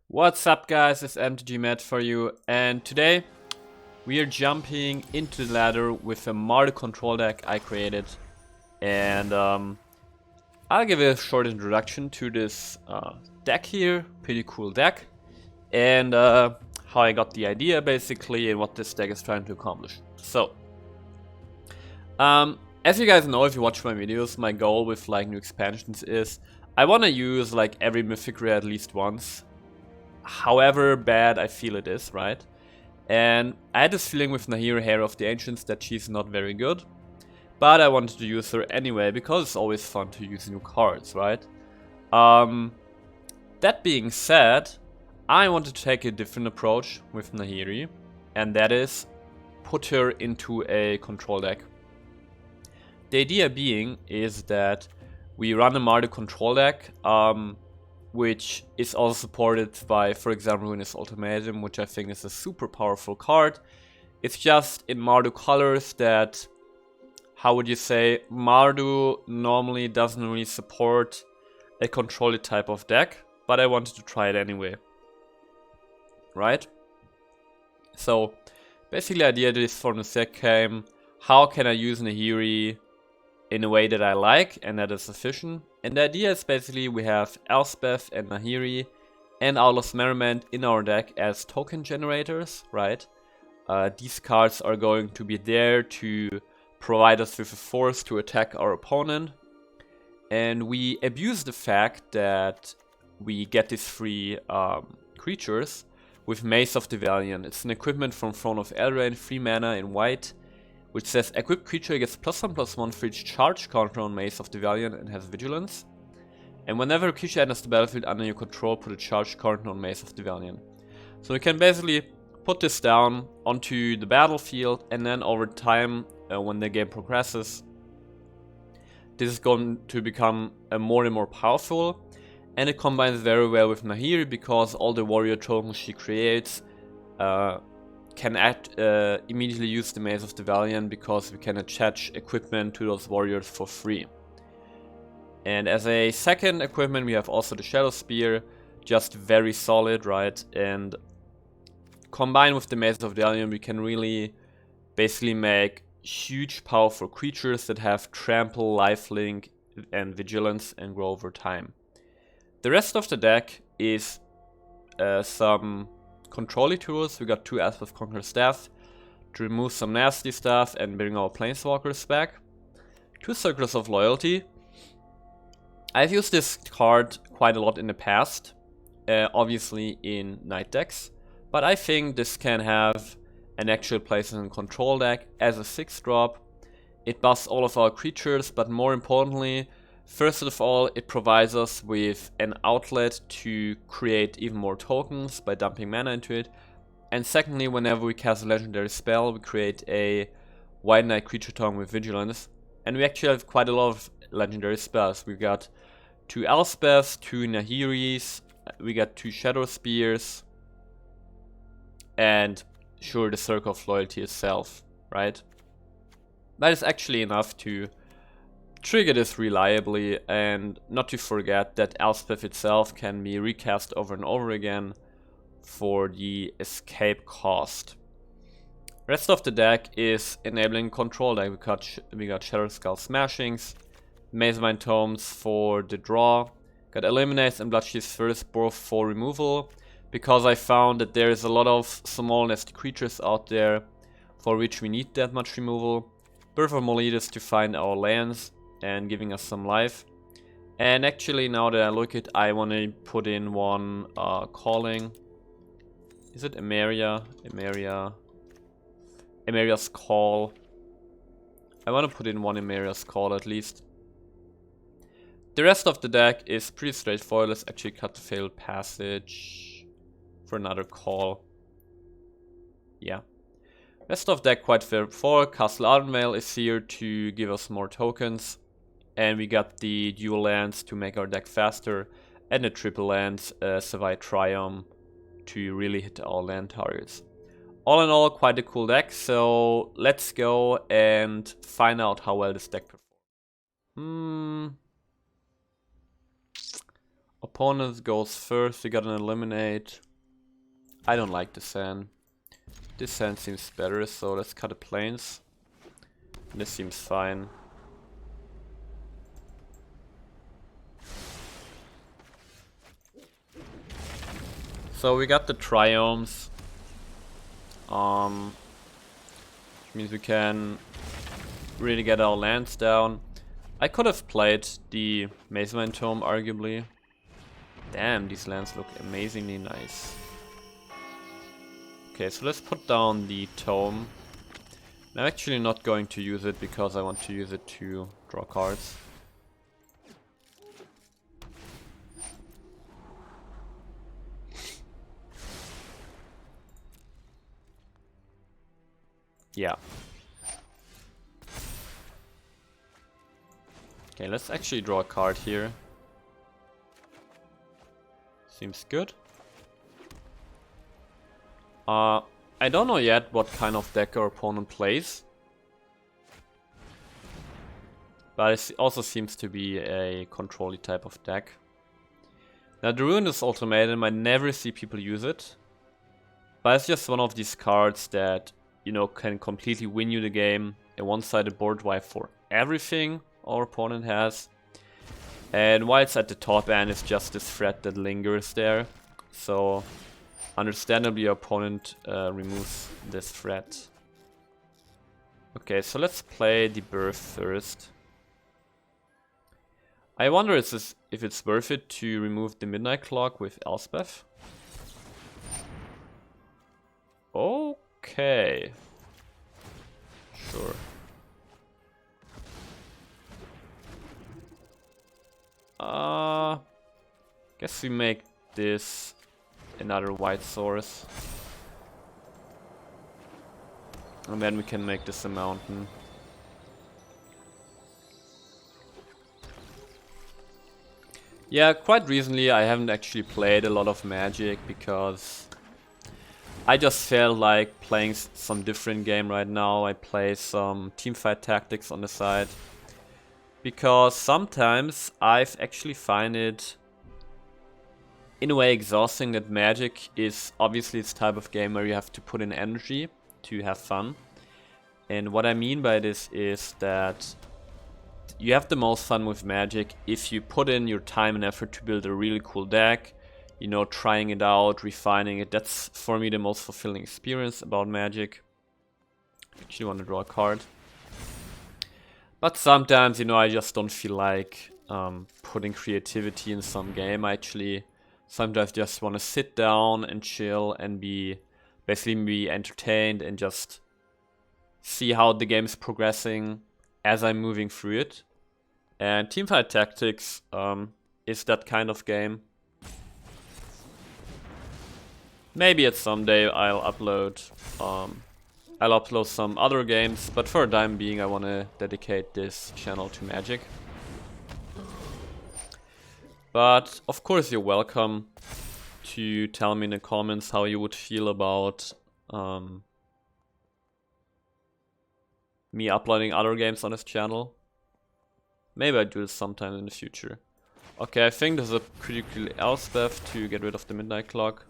What's up guys, it's MTG Matt for you, and today we are jumping into the ladder with a Mardu Control deck I created, and I'll give a short introduction to this deck here, pretty cool deck, and how I got the idea basically and what this deck is trying to accomplish. So, as you guys know if you watch my videos, my goal with like new expansions is I want to use like every mythic rare at least once. However bad I feel it is, right? And I had this feeling with Nahiri Heir of the Ancients that she's not very good. But I wanted to use her anyway, because it's always fun to use new cards, right? That being said, I wanted to take a different approach with Nahiri. And that is, put her into a control deck. The idea being is that we run a Mardu Control deck, which is also supported by, for example, Ruinous Ultimatum, which I think is a super powerful card. It's just in Mardu colors that, how would you say, Mardu normally doesn't really support a control type of deck, but I wanted to try it anyway. Right? So, basically the idea this from the set came, how can I use Nahiri in a way that I like and that is efficient? And the idea is basically we have Elspeth and Nahiri and Outlaws Merriment in our deck as token generators, right? These cards are going to be there to provide us with a force to attack our opponent. And we abuse the fact that we get these free creatures with Mace of the Valiant. It's an equipment from Throne of Eldraine, 3 mana in white, which says equipped creature gets +1/+1 for each charge counter on Mace of the Valiant and has Vigilance. And whenever a creature enters the battlefield under your control, put a charge counter on Mace of the Valiant. So we can basically put this down onto the battlefield, and then over time, when the game progresses, this is going to become more and more powerful. And it combines very well with Nahiri because all the warrior tokens she creates can immediately use the Mace of the Valiant because we can attach equipment to those warriors for free. And as a second equipment we have also the Shadow Spear, just very solid, right? And combined with the Mace of the Valiant we can really basically make huge powerful creatures that have trample, lifelink and vigilance and grow over time. The rest of the deck is some control tools. We got 2 Elspeth Conqueror Staff to remove some nasty stuff and bring our Planeswalkers back. 2 Circles of Loyalty. I've used this card quite a lot in the past, obviously in Night decks, but I think this can have an actual place in a control deck as a 6-drop. It buffs all of our creatures, but more importantly, first of all, it provides us with an outlet to create even more tokens by dumping mana into it. And secondly, whenever we cast a legendary spell, we create a White Knight creature token with Vigilance. And we actually have quite a lot of legendary spells. We got 2 Elspeths, 2 Nahiris, we got 2 Shadow Spears, and sure, the Circle of Loyalty itself, right? That is actually enough to trigger this reliably, and not to forget that Elspeth itself can be recast over and over again for the escape cost. Rest of the deck is enabling control deck. We got Shadow Skull Smashings, Mazemind Tomes for the draw, got Eliminates and Bloodsheath's First both for removal, because I found that there is a lot of small nasty creatures out there for which we need that much removal. Birth of Molidas to find our lands and giving us some life. And actually, now that I look at it, I want to put in one calling. Is it Emeria? Emeria's Call. I want to put in one Emeria's Call at least. The rest of the deck is pretty straightforward. Let's actually cut the Failed Passage for another call. Yeah. Rest of deck quite straightforward. Castle Ardenvale is here to give us more tokens. And we got the dual lands to make our deck faster. And the triple lands, Savai Triumph, to really hit all land targets. All in all, quite a cool deck. So let's go and find out how well this deck performs. Opponent goes first, we got an eliminate. I don't like this hand. This hand seems better, so let's cut the planes. This seems fine. So we got the triomes. Means we can really get our lands down. I could have played the Mazeline Tome, arguably. Damn, these lands look amazingly nice. Okay, so let's put down the Tome. I'm actually not going to use it because I want to use it to draw cards. Yeah. Okay, let's actually draw a card here. Seems good. I don't know yet what kind of deck our opponent plays. But it also seems to be a control-y type of deck. Now the Ruinous Ultimatum, I never see people use it. But it's just one of these cards that, you know, can completely win you the game. A one-sided board wipe for everything our opponent has. And while it's at the top end, it's just this threat that lingers there. So, understandably, your opponent removes this threat. Okay, so let's play the Birth first. I wonder if it's worth it to remove the Midnight Clock with Elspeth. Okay. Sure. Guess we make this another white source. And then we can make this a mountain. Yeah, quite recently I haven't actually played a lot of Magic because I just felt like playing some different game right now. I play some Teamfight Tactics on the side. Because sometimes I've actually find it in a way exhausting that Magic is obviously this type of game where you have to put in energy to have fun. And what I mean by this is that you have the most fun with Magic if you put in your time and effort to build a really cool deck, you know, trying it out, refining it. That's for me the most fulfilling experience about Magic. I actually want to draw a card. But sometimes, you know, I just don't feel like putting creativity in some game. I actually sometimes just want to sit down and chill and basically be entertained and just see how the game is progressing as I'm moving through it. And Teamfight Tactics is that kind of game. Maybe at someday I'll upload some other games, but for the time being I want to dedicate this channel to Magic. But of course you're welcome to tell me in the comments how you would feel about me uploading other games on this channel. Maybe I do this sometime in the future. Okay, I think there's a pretty cool Elspeth to get rid of the Midnight Clock.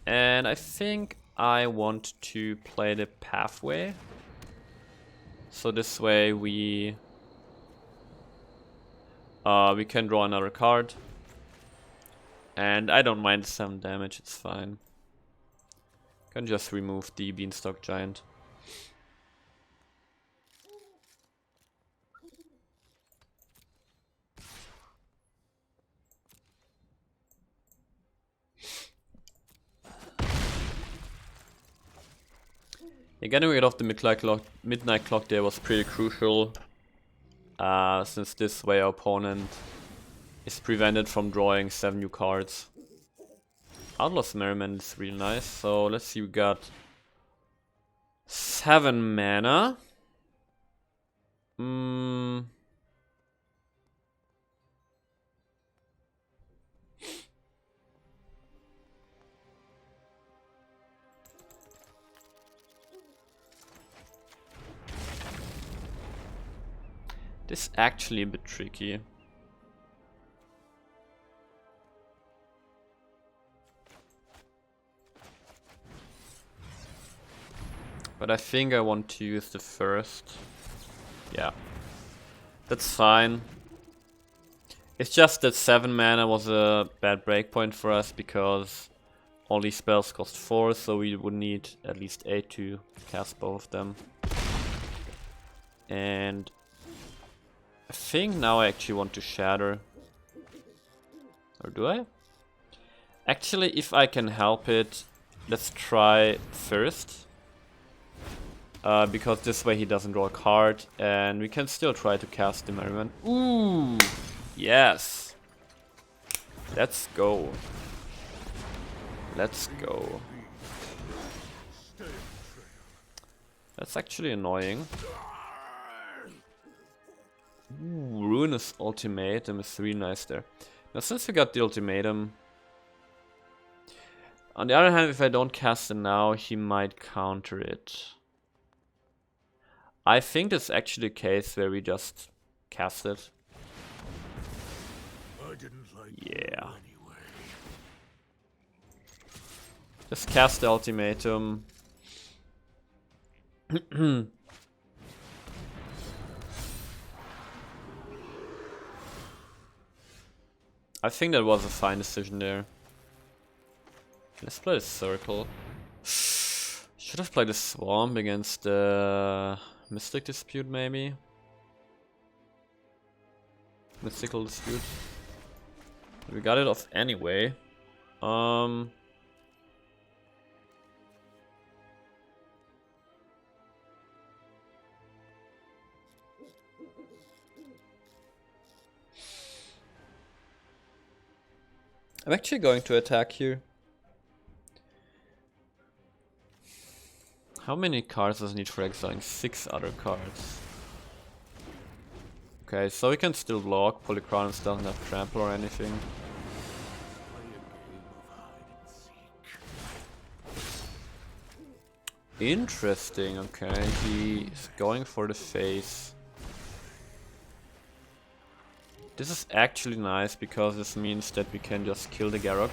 And I think I want to play the Pathway. So this way we can draw another card. And I don't mind 7 damage, it's fine. Can just remove the Beanstalk Giant. Yeah, getting rid of the Midnight Clock there was pretty crucial. Since this way our opponent is prevented from drawing 7 new cards. Outlaw's Merriment is really nice. So let's see, we got 7 mana. This is actually a bit tricky. But I think I want to use the first. Yeah. That's fine. It's just that 7 mana was a bad breakpoint for us because all these spells cost 4, so we would need at least 8 to cast both of them. And I think now I actually want to shatter. Or do I? Actually, if I can help it, let's try first. Because this way he doesn't draw a card, and we can still try to cast the Merriman. Ooh! Yes! Let's go. Let's go. That's actually annoying. Ooh, Ruinous Ultimatum is really nice there. Now since we got the Ultimatum... On the other hand, if I don't cast it now, he might counter it. I think this is actually a case where we just cast it. Yeah. Just cast the Ultimatum. I think that was a fine decision there. Let's play the Circle. Should have played the Swamp against the Mystic Dispute, maybe? Mystical Dispute. We got it off anyway. I'm actually going to attack here. How many cards does it need for exiling? 6 other cards. Okay, so we can still block. Polychronus doesn't have trample or anything. Interesting, okay. He's going for the face. This is actually nice because this means that we can just kill the Garruk.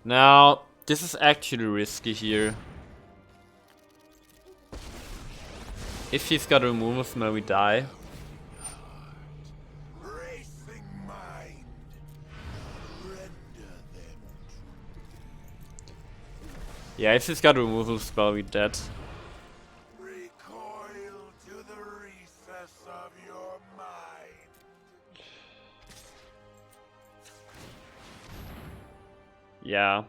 Now, this is actually risky here. If he's got removal spell, we die. Yeah, if he's got removal spell, we dead. Recoil to the recess of your mind. Yeah.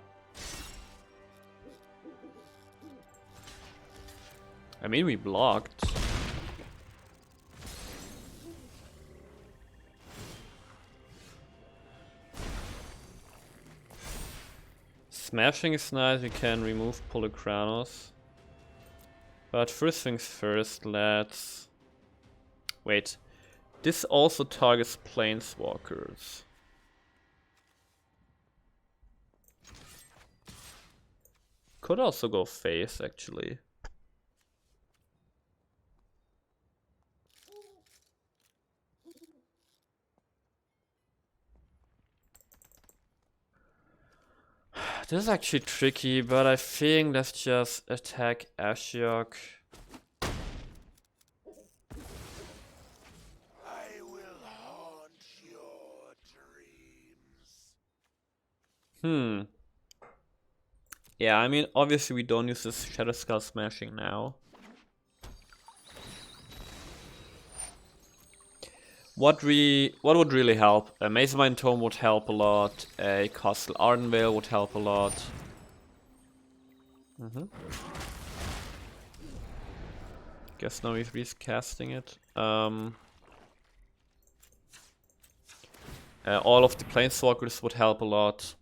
I mean, we blocked. Smashing is nice, we can remove Polychronus. But first things first, let's... Wait. This also targets Planeswalkers. Could also go face, actually. This is actually tricky, but I think let's just attack Ashiok. I will haunt your dreams. Yeah, I mean, obviously we don't use this Shadow Skull Smashing now. What would really help? A Mazemind Tome would help a lot. A Castle Ardenvale would help a lot. Guess now he's recasting it. All of the Planeswalkers would help a lot.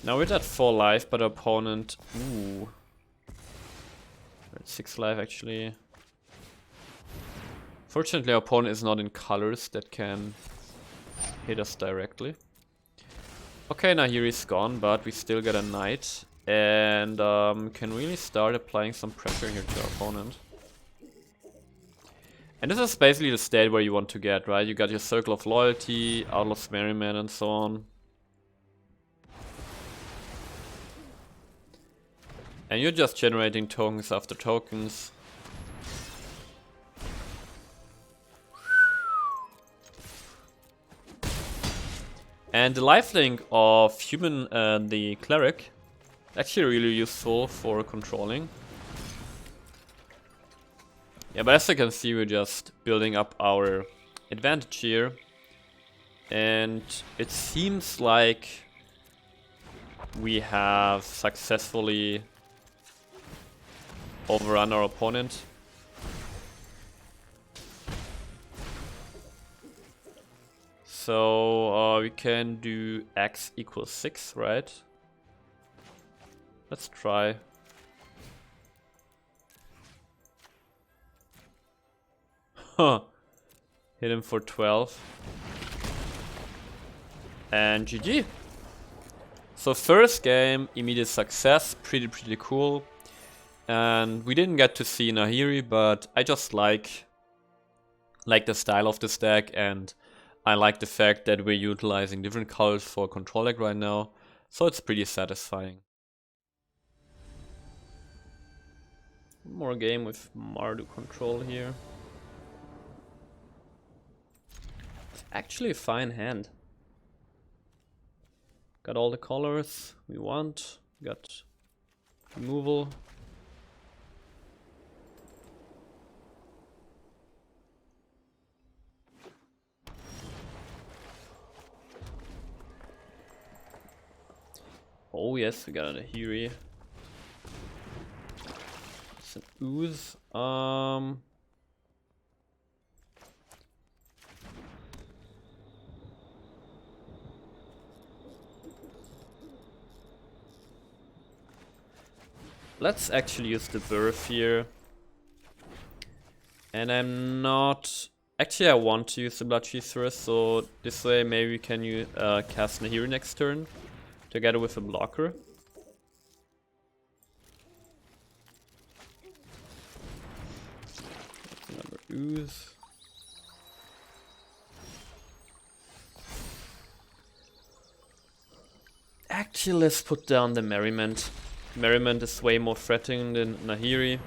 Now we're at 4 life, but our opponent... Ooh. We're at 6 life actually. Fortunately our opponent is not in colors that can hit us directly. Okay, Nahiri's gone, but we still get a knight. And can really start applying some pressure here to our opponent. And this is basically the state where you want to get, right? You got your Circle of Loyalty, Outlaw's Merryman and so on. And you're just generating tokens after tokens. And the lifelink of human the cleric, actually really useful for controlling. Yeah, but as you can see, we're just building up our advantage here. And it seems like we have successfully overrun our opponent. So we can do x equals 6, right? Let's try. Huh. Hit him for 12. And GG. So first game, immediate success, pretty cool. And we didn't get to see Nahiri, but I just like the style of this deck, and I like the fact that we're utilizing different colors for control deck right now, so it's pretty satisfying. More game with Mardu Control here. It's actually a fine hand. Got all the colors we want, got removal. Oh yes, we got a Nahiri. It's an ooze. Let's actually use the birth here. And I'm not... Actually, I want to use the Blood first, so this way maybe we can cast Nahiri next turn, together with a blocker. Another ooze. Actually, let's put down the Merriment. Merriment is way more threatening than Nahiri,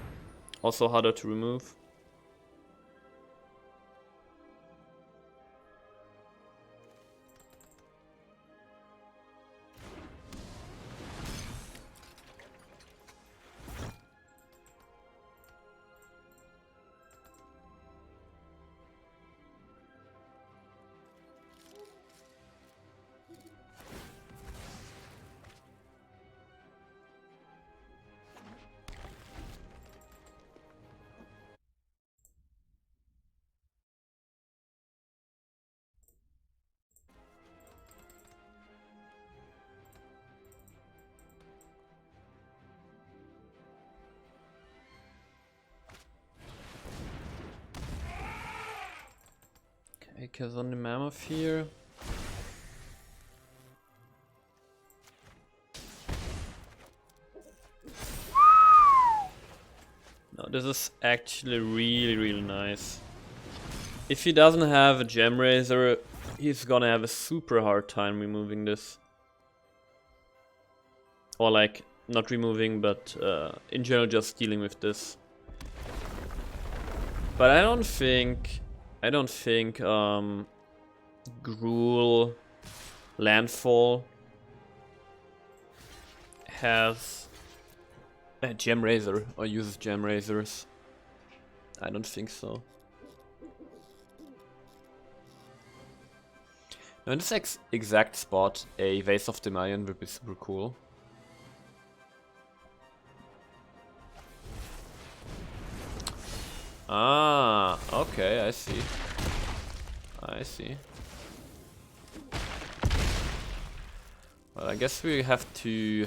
also harder to remove. Okay, cause on the Mammoth here. No, this is actually really nice. If he doesn't have a Gem Razor, he's gonna have a super hard time removing this. Or like, not removing, but in general just dealing with this. But I don't think Gruul Landfall has a Gem Razor or uses Gem Razors. I don't think so. Now in this exact spot, a Vase of Demalion would be super cool. Ah, okay, I see. I see. Well, I guess we have to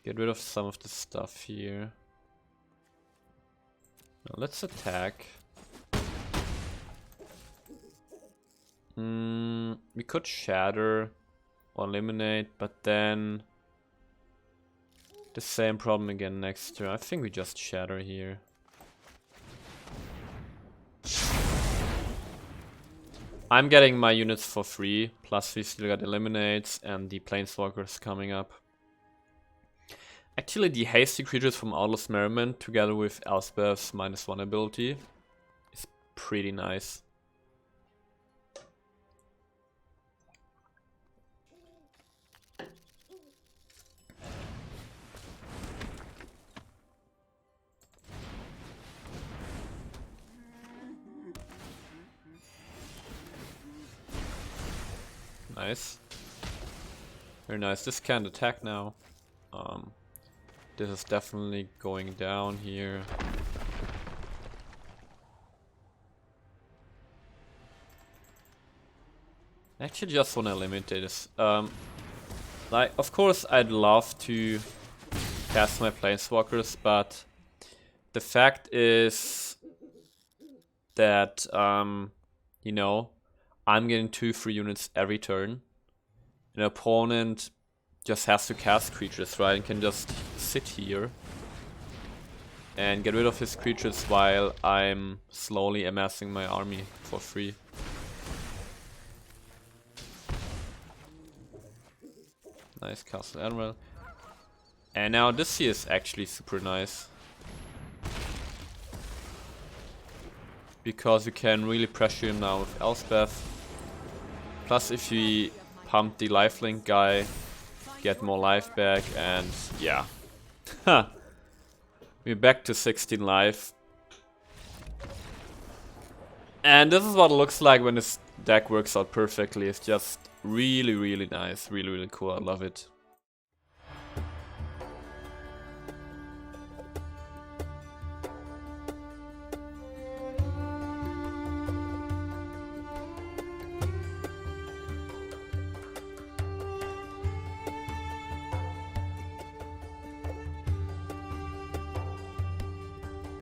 get rid of some of the stuff here. Now let's attack. We could shatter or eliminate, but then the same problem again next turn. I think we just shatter here. I'm getting my units for free, plus we still got eliminates and the planeswalkers coming up. Actually, the hasty creatures from Outlaws Merriment together with Elspeth's -1 ability is pretty nice. Nice. Very nice. This can't attack now. This is definitely going down here. I actually just want to eliminate this. Like, of course, I'd love to cast my planeswalkers, but the fact is that, you know, I'm getting 2 free units every turn. An opponent just has to cast creatures, right? And can just sit here and get rid of his creatures while I'm slowly amassing my army for free. Nice Castle Admiral. And now this here is actually super nice, because you can really pressure him now with Elspeth. Plus if we pump the lifelink guy, get more life back, and yeah. We're back to 16 life. And this is what it looks like when this deck works out perfectly. It's just really, really nice. Really, really cool. I love it.